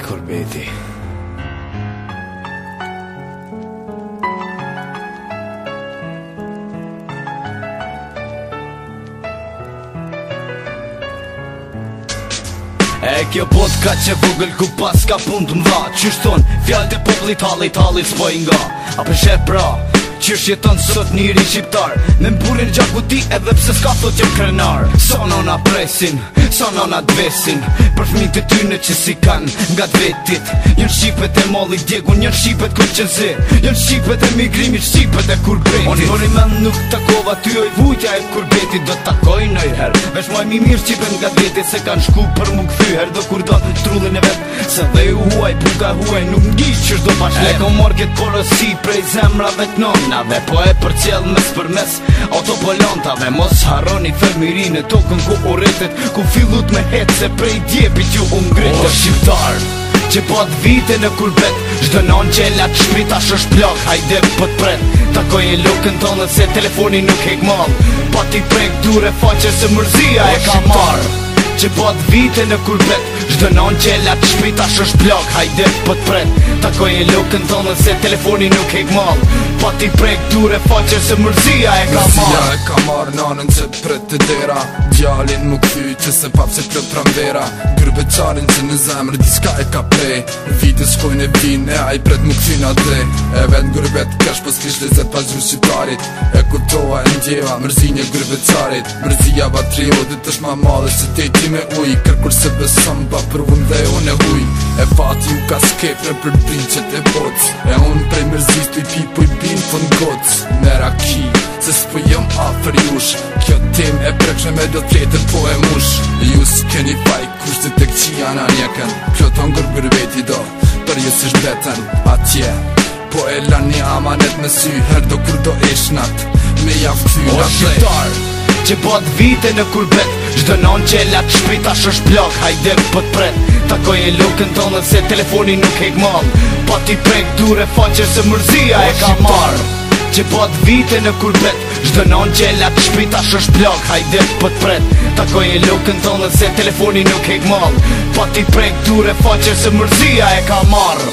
Kurbeti. E kjo ka që vogël ku pas ka pun të mdha. Qysh thon, fjallë të poplit halli s'poj nga. A përshe pra, qysh jeton sot njëri shqiptar me mburin gjakuti edhe pse s'ka thot që krenar. Sa nona presin, sa nona dvesin për fëmijët të tyne që si kan nga t'vetit. Jën shqipet e malli djegun, jën shqipet kur qënzi, jën shqipet e migrimit, shqipet e kurbetit. Unë për i men nuk takova ty oj vujtja e kurbetit. Do takoj nëjher, vesh maj mi mirë shqipen nga t'vetit se kan shku për mu këthyher. Do kur do trullin e vet se dhe ju huaj, buka huaj nuk ngi qysh do bashlet. E kom mor këtë porosi prej zemrave t'nonave, po e për qel mes për mes autopolontave. Mos harroni fëmirin e tokën ku uretet, ku fillut me het se prej djepit ju ngritet. O shqiptar që pat vite në kurbet, çdo non që lat shprit tash është plak, hajde po t'pret. Takoj e lokën tonë se telefoni nuk hek mall, pa ti prek dure faqe se mërzia e ka marr. Që pat vite në kurbet, çdo non që lat shprit tash është plak, hajde po t'pret. Takoj e lokën tonë se telefoni nuk hek mall, pa ti prek dure faqe se mërzia e ka marr. Mërzia e ka marr nanën që t'pret të dera, djalin mu kthy që se pap se plot pranvera. Gërbeqarin që në zemrë diska e ka prej, vite shkojnë e vin e a i pret mu kthy na dhe. E vet ngërbet kesh pos kish lezet pas gjush shqiptarit, e kuptova e ndjeva mërzin e gërbeqarit. Mërzia patriotit është ma madhe se teti me uj, kërkur se besom ba përvun dhe unë e huj. E fati ju ka skepre për brinqet e boc, e unë prej mërzis të i pipu i bin fën goc. Me raki, se s'po jom afer jush, kjo tim e prekshme me do tjetër po e mush. Ju s'keni faj kushtet e këqia na njeken, ploton gërbeti do, për jesë ish beten atje. Po e lani amanet me sy, her do kur do ishnat, me javë këthy na shqiptar që pat vite në kurbet, çdo non që lat shprit tash është plak, hajde po t'pret. Takoj e lokën tonë se telefoni nuk hek mall, pa ti prek dure faqe se mërzia e ka marr. Që pat vite në kurbet, çdo non që lat shprit tash është plak, hajde po t'pret. Takoj e lokën tonë se telefoni nuk hek mall, pa ti prek dure faqe se mërzia e ka marr.